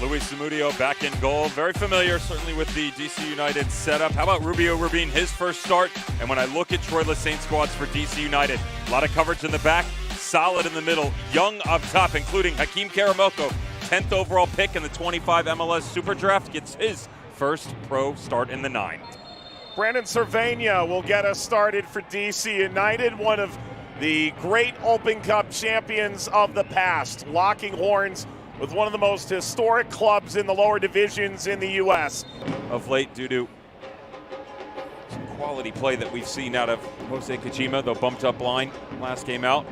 Luis Zamudio back in goal. Very familiar, certainly, with the DC United setup. How about Rubio Rubin, his first start? And when I look at Troy Lesesne squads for DC United, a lot of coverage in the back, solid in the middle, young up top, including Hakeem Karamoko, 10th overall pick in the 25 MLS Super Draft, gets his first pro start in the 9. Brandon Cervania will get us started for DC United, one of the great Open Cup champions of the past, locking horns with one of the most historic clubs in the lower divisions in the U.S. Of late, due to some quality play that we've seen out of Jose Kojima, the bumped up line last game out.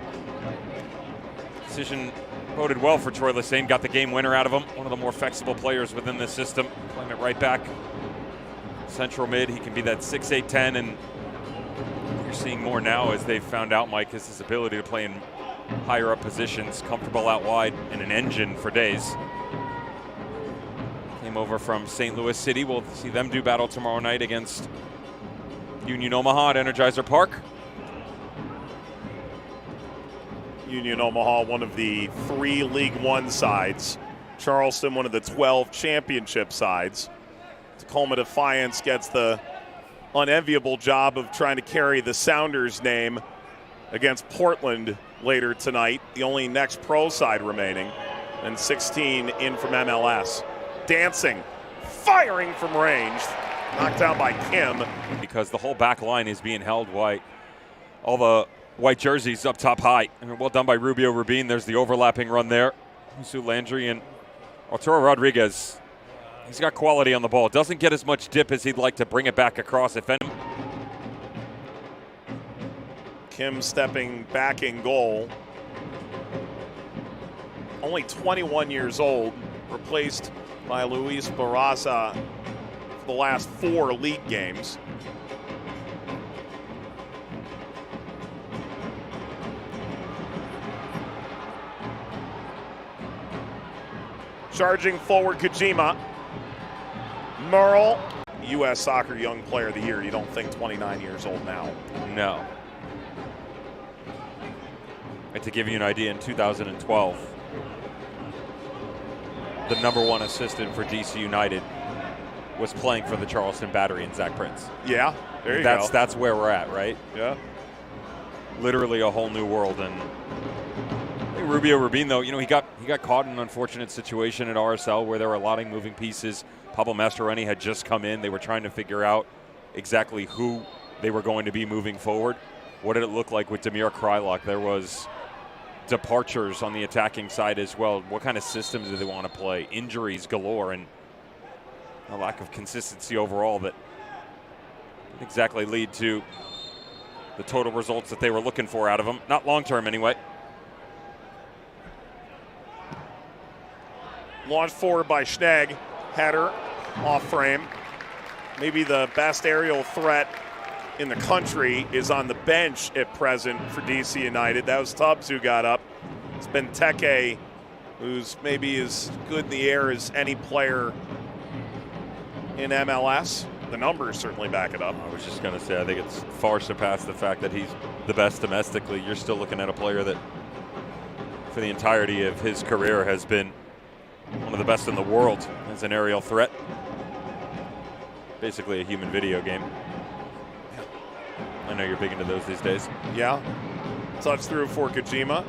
Decision boded well for Troy Lesesne, got the game winner out of him. One of the more flexible players within the system, playing it right back. Central mid, he can be that 6'8", 10, and you're seeing more now as they've found out, Mike, is his ability to play in higher up positions, comfortable out wide, and an engine for days. Came over from St. Louis City. We'll see them do battle tomorrow night against Union Omaha at Energizer Park. Union Omaha, one of the 3 League One sides. Charleston, one of the 12 championship sides. Tacoma Defiance gets the unenviable job of trying to carry the Sounders name against Portland later tonight, the only next pro side remaining, and 16 in from MLS. Dancing, firing from range, knocked down by Kim. Because the whole back line is being held white. All the white jerseys up top high. And well done by Rubio Rubin. There's the overlapping run there. Jesus Landry and Arturo Rodriguez. He's got quality on the ball. Doesn't get as much dip as he'd like to bring it back across. If any. Kim stepping back in goal. Only 21 years old, replaced by Luis Barraza for the last 4 league games. Charging forward, Kojima. Merle, U.S. Soccer Young Player of the Year. You don't think 29 years old now? No. To give you an idea, in 2012, the #1 assistant for DC United was playing for the Charleston Battery and Zach Prince. Yeah, there you go. That's where we're at, right? Yeah. Literally a whole new world. And I think Rubio Rubin, though, he got caught in an unfortunate situation at RSL where there were a lot of moving pieces. Pablo Mastroeni had just come in. They were trying to figure out exactly who they were going to be moving forward. What did it look like with Damir Kreilach? There was departures on the attacking side as well. What kind of systems do they want to play? Injuries galore and a lack of consistency overall that didn't exactly lead to the total results that they were looking for out of them. Not long term anyway. Launched forward by Schnegg. Header off frame. Maybe the best aerial threat in the country is on the bench at present for DC United. That was Tubbs who got up. It's Benteke, who's maybe as good in the air as any player in MLS. The numbers certainly back it up. I was just going to say, I think it's far surpassed the fact that he's the best domestically. You're still looking at a player that, for the entirety of his career, has been one of the best in the world as an aerial threat. Basically a human video game. I know you're big into those these days. Yeah. Touch through for Kojima.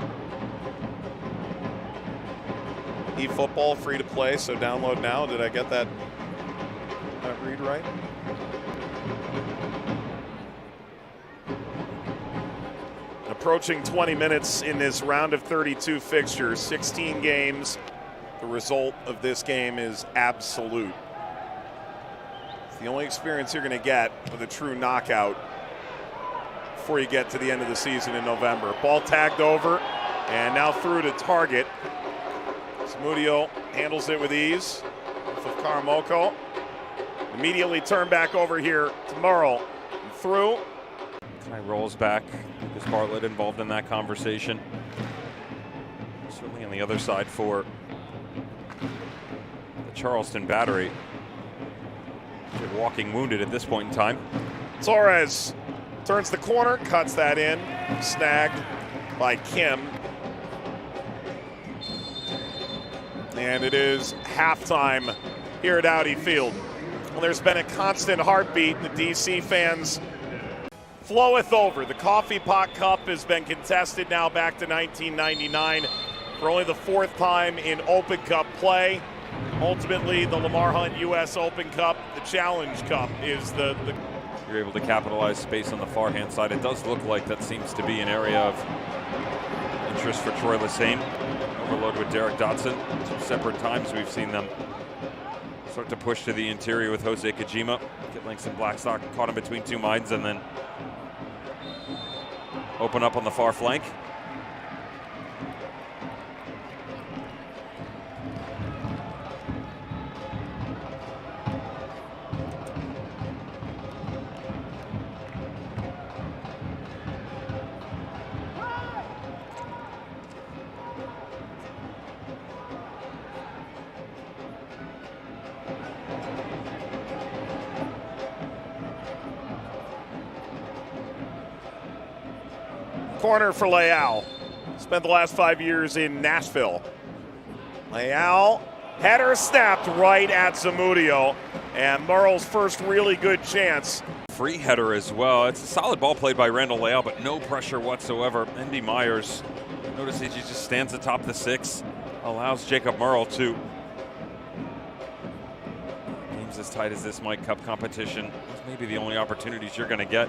eFootball, free to play, so download now. Did I get that read right? Approaching 20 minutes in this round of 32 fixtures, 16 games. The result of this game is absolute. It's the only experience you're going to get with a true knockout before you get to the end of the season in November. Ball tagged over and now through to target. Zamudio handles it with ease. With Karamoko. Immediately turned back over here to Merle. And through. Kai rolls back. Lucas Bartlett involved in that conversation. Certainly on the other side for the Charleston Battery. They're walking wounded at this point in time. Torres turns the corner, cuts that in, snagged by Kim. And it is halftime here at Audi Field. Well, there's been a constant heartbeat. The DC fans floweth over. The Coffee Pot Cup has been contested now back to 1999 for only the fourth time in Open Cup play. Ultimately, the Lamar Hunt U.S. Open Cup, the Challenge Cup, is the You're able to capitalize space on the far-hand side. It does look like that seems to be an area of interest for Troy Lesane. Overload with Derek Dotson. Two separate times we've seen them start to push to the interior with Jose Kojima. Get Langston Blackstock caught him between two minds and then open up on the far flank. Corner for Leal. Spent the last 5 years in Nashville. Leal, header snapped right at Zamudio, and Merle's first really good chance. Free header as well. It's a solid ball played by Randall Leal, but no pressure whatsoever. Andy Myers, notice he just stands atop the six, allows Jacob Merle to. Games as tight as this Mike Cup competition. Those may be the only opportunities you're going to get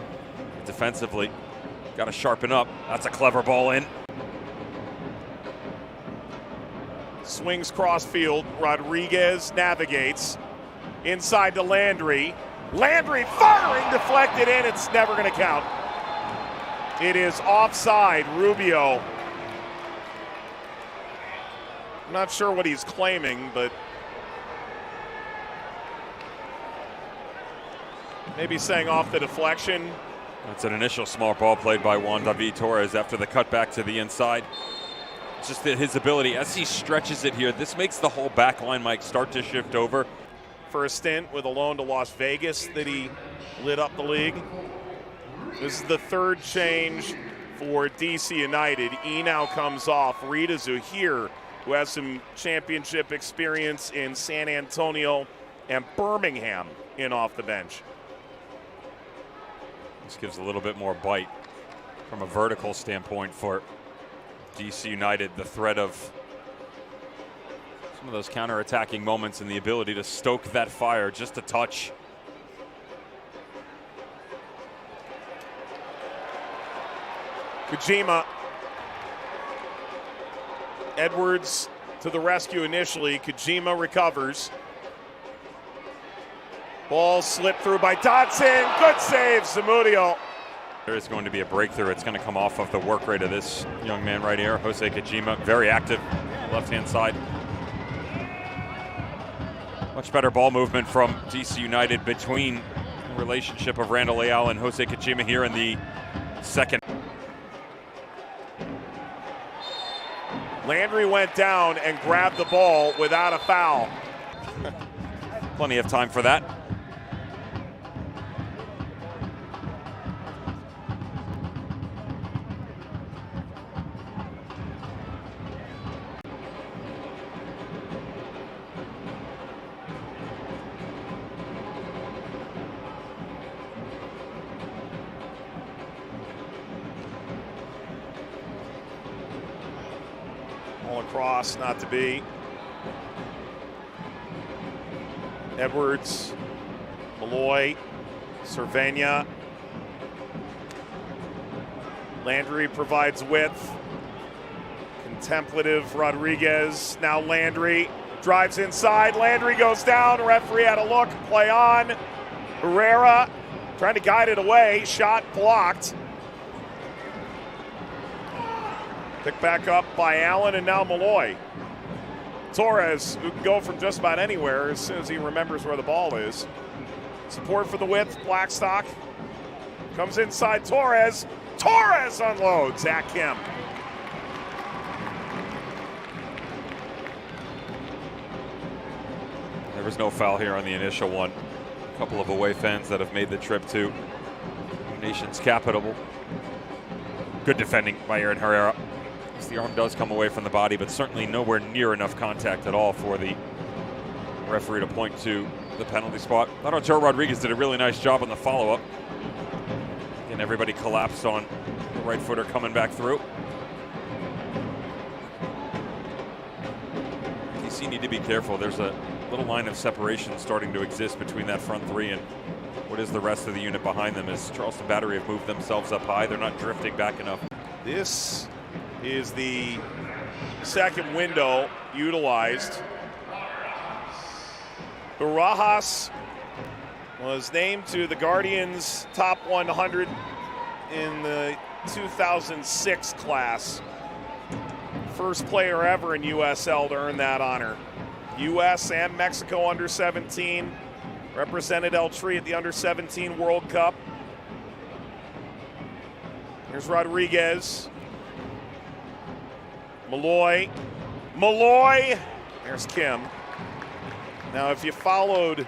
defensively. Got to sharpen up. That's a clever ball in. Swings crossfield. Rodriguez navigates. Inside to Landry. Landry firing, deflected in. It's never going to count. It is offside. Rubio. I'm not sure what he's claiming, but maybe saying off the deflection. That's an initial small ball played by Juan David Torres after the cut back to the inside. It's just that his ability, as he stretches it here, this makes the whole back line, Mike, start to shift over. For a stint with a loan to Las Vegas that he lit up the league. This is the third change for DC United. E now comes off. Rita Zuhir, who has some championship experience in San Antonio and Birmingham, in off the bench. This gives a little bit more bite from a vertical standpoint for DC United. The threat of some of those counter-attacking moments and the ability to stoke that fire just a touch. Kojima. Edwards to the rescue initially. Kojima recovers. Ball slipped through by Dotson. Good save, Zamudio. There is going to be a breakthrough. It's going to come off of the work rate of this young man right here, Jose Kojima. Very active, left-hand side. Much better ball movement from DC United between the relationship of Randall Leal and Jose Kojima here in the second. Landry went down and grabbed the ball without a foul. Plenty of time for that. All across, not to be. Edwards, Malloy, Cervena. Landry provides width. Contemplative Rodriguez. Now Landry drives inside. Landry goes down. Referee had a look. Play on. Herrera trying to guide it away. Shot blocked. Picked back up by Allen and now Malloy. Torres, who can go from just about anywhere as soon as he remembers where the ball is. Support for the width, Blackstock. Comes inside Torres. Torres unloads, Zach Kemp. There was no foul here on the initial one. A couple of away fans that have made the trip to nation's capital. Good defending by Aaron Herrera. The arm does come away from the body, but certainly nowhere near enough contact at all for the referee to point to the penalty spot. I thought Joe Rodriguez did a really nice job on the follow-up. And everybody collapsed on the right footer coming back through. DC need to be careful. There's a little line of separation starting to exist between that front three and what is the rest of the unit behind them, as Charleston Battery have moved themselves up high. They're not drifting back enough. This is the second window utilized. Barajas was named to the Guardians top 100 in the 2006 class. First player ever in USL to earn that honor. US and Mexico under 17. Represented El Tri at the under 17 World Cup. Here's Rodriguez. Malloy. There's Kim. Now, if you followed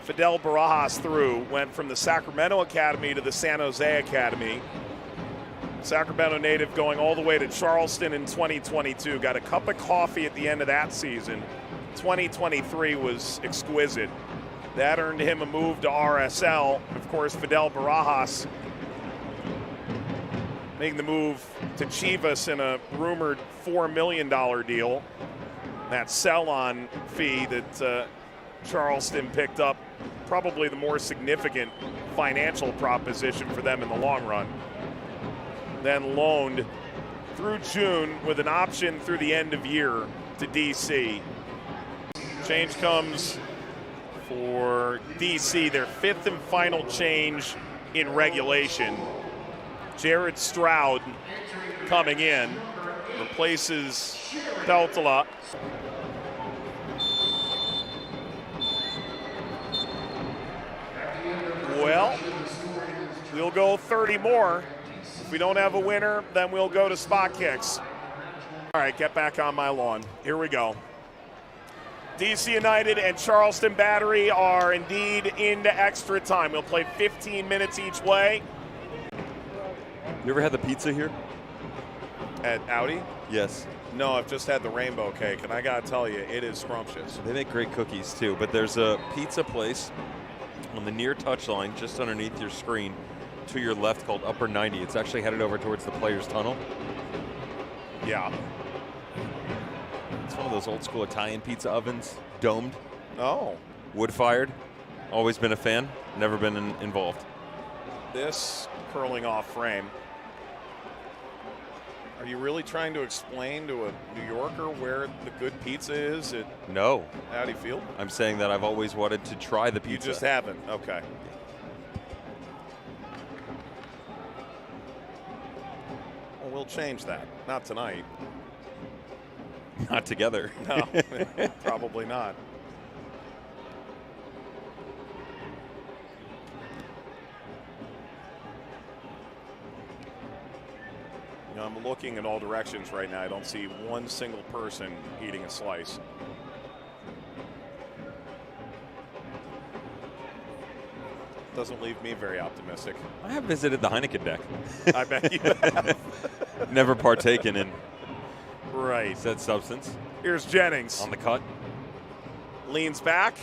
Fidel Barajas through, went from the Sacramento Academy to the San Jose Academy. Sacramento native going all the way to Charleston in 2022. Got a cup of coffee at the end of that season. 2023 was exquisite. That earned him a move to RSL. Of course, Fidel Barajas making the move to Chivas in a rumored $4 million deal. That sell-on fee that Charleston picked up, probably the more significant financial proposition for them in the long run. Then loaned through June with an option through the end of year to DC. Change comes for DC, their fifth and final change in regulation. Jared Stroud coming in, replaces Peltola. Well, we'll go 30 more. If we don't have a winner, then we'll go to spot kicks. All right, get back on my lawn. Here we go. DC United and Charleston Battery are indeed into extra time. We'll play 15 minutes each way. You ever had the pizza here? At Audi? Yes. No, I've just had the rainbow cake, and I gotta tell you, it is scrumptious. They make great cookies too, but there's a pizza place on the near touchline, just underneath your screen, to your left, called Upper 90. It's actually headed over towards the Players Tunnel. Yeah. It's one of those old school Italian pizza ovens, domed. Oh. Wood-fired. Always been a fan, never been involved. This curling off frame. Are you really trying to explain to a New Yorker where the good pizza is at No. Audi Field? I'm saying that I've always wanted to try the pizza. You just haven't. Okay. Well, we'll change that. Not tonight. Not together. No, probably not. You know, I'm looking in all directions right now. I don't see one single person eating a slice. Doesn't leave me very optimistic. I have visited the Heineken deck. I bet you have. Never partaken in Right. said substance. Here's Jennings. On the cut. Leans back.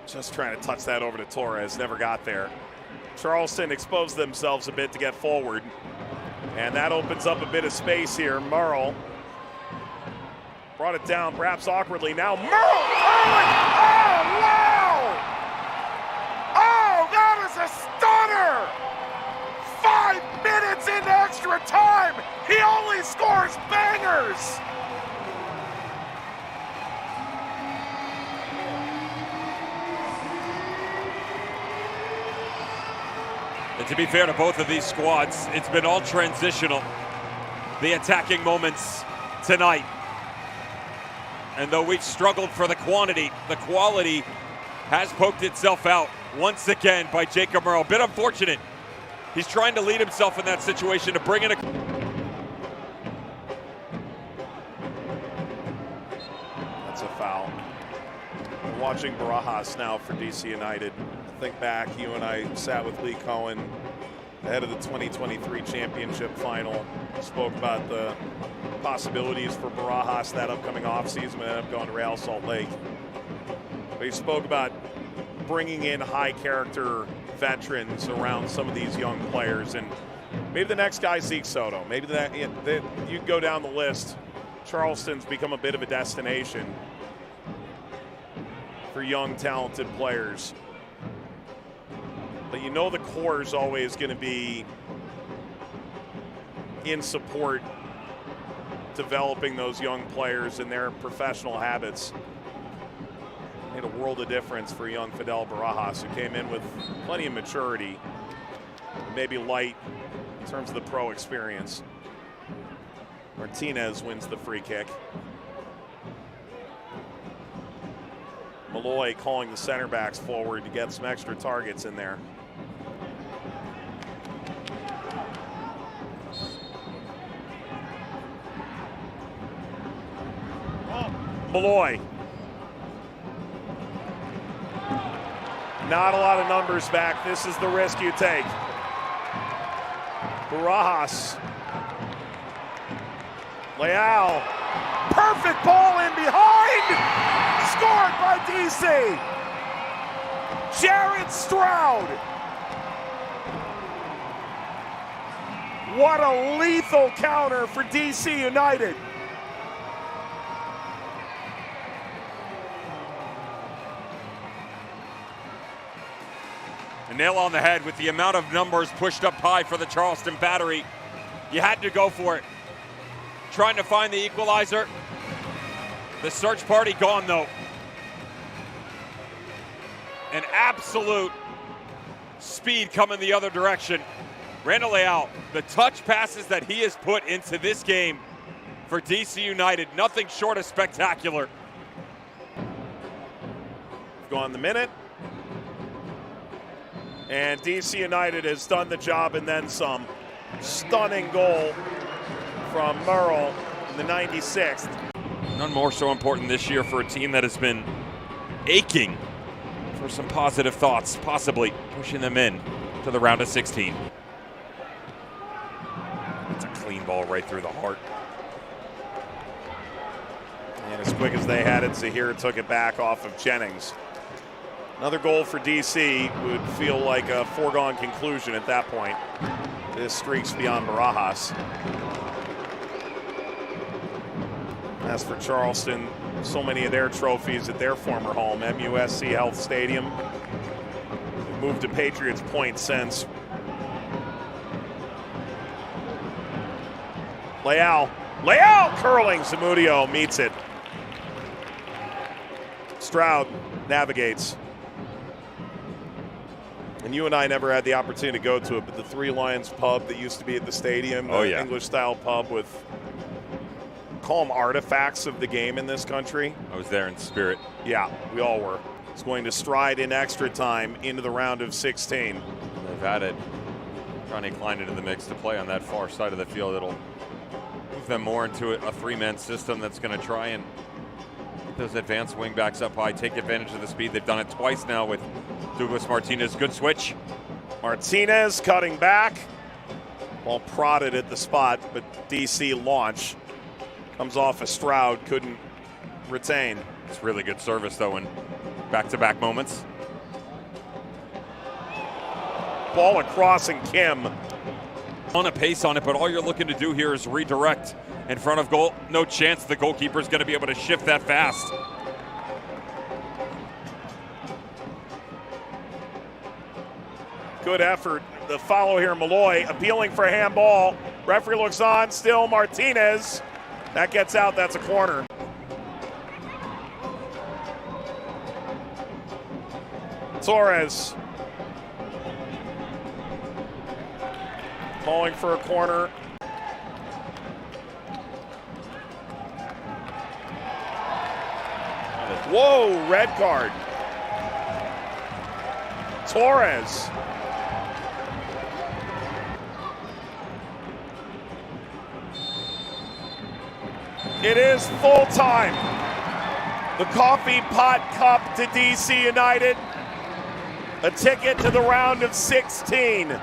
Just trying to touch that over to Torres. Never got there. Charleston exposed themselves a bit to get forward. And that opens up a bit of space here. Merle brought it down, perhaps awkwardly. Now Merle! Oh, wow! Oh, that is a stunner! 5 minutes into extra time. He only scores bangers. And to be fair to both of these squads, it's been all transitional. The attacking moments tonight. And though we've struggled for the quantity, the quality has poked itself out once again by Jacob Merle. A bit unfortunate. He's trying to lead himself in that situation to bring in a... That's a foul. We're watching Barajas now for DC United. Think back, you and I sat with Lee Cohen ahead of the 2023 championship final. Spoke about the possibilities for Barajas that upcoming offseason, and ended up going to Real Salt Lake. He spoke about bringing in high-character veterans around some of these young players, and maybe the next guy, Zeke Soto. Maybe that you go down the list. Charleston's become a bit of a destination for young, talented players. But you know the core is always going to be in support, developing those young players and their professional habits. Made a world of difference for young Fidel Barajas, who came in with plenty of maturity, maybe light in terms of the pro experience. Martinez wins the free kick. Malloy calling the center backs forward to get some extra targets in there. Malloy. Not a lot of numbers back. This is the risk you take. Barajas. Leal. Perfect ball in behind. Scored by DC. Jared Stroud. What a lethal counter for DC United. A nail on the head with the amount of numbers pushed up high for the Charleston battery. You had to go for it. Trying to find the equalizer. The search party gone though. An absolute speed coming the other direction. Randall Leal, the touch passes that he has put into this game for DC United, nothing short of spectacular. Gone the minute. And DC United has done the job and then some. Stunning goal from Merle in the 96th. None more so important this year for a team that has been aching for some positive thoughts, possibly pushing them in to the round of 16. It's a clean ball right through the heart. And as quick as they had it, Zahir took it back off of Jennings. Another goal for DC would feel like a foregone conclusion at that point. This streak's beyond Barajas. As for Charleston, so many of their trophies at their former home, MUSC Health Stadium. They've moved to Patriots Point since. Leal curling, Zamudio meets it. Stroud navigates. And you and I never had the opportunity to go to it, but the Three Lions pub that used to be at the stadium, the English-style pub with, call them artifacts of the game in this country. I was there in spirit. Yeah, we all were. It's going to stride in extra time into the round of 16. They've added Johnny Klein into the mix to play on that far side of the field. It'll move them more into a three-man system that's going to try and get those advanced wingbacks up high, take advantage of the speed. They've done it twice now with Douglas Martinez. Good switch. Martinez cutting back. Ball prodded at the spot, but DC launch. Comes off a Stroud, couldn't retain. It's really good service, though, in back-to-back moments. Ball across and Kim. On a pace on it, but all you're looking to do here is redirect in front of goal. No chance the goalkeeper's going to be able to shift that fast. Good effort. The follow here, Malloy appealing for a handball. Referee looks on, still Martinez. That gets out, that's a corner. Torres. Calling for a corner. Whoa, red card. Torres. It is full time. The Coffee Pot Cup to DC United. A ticket to the round of 16.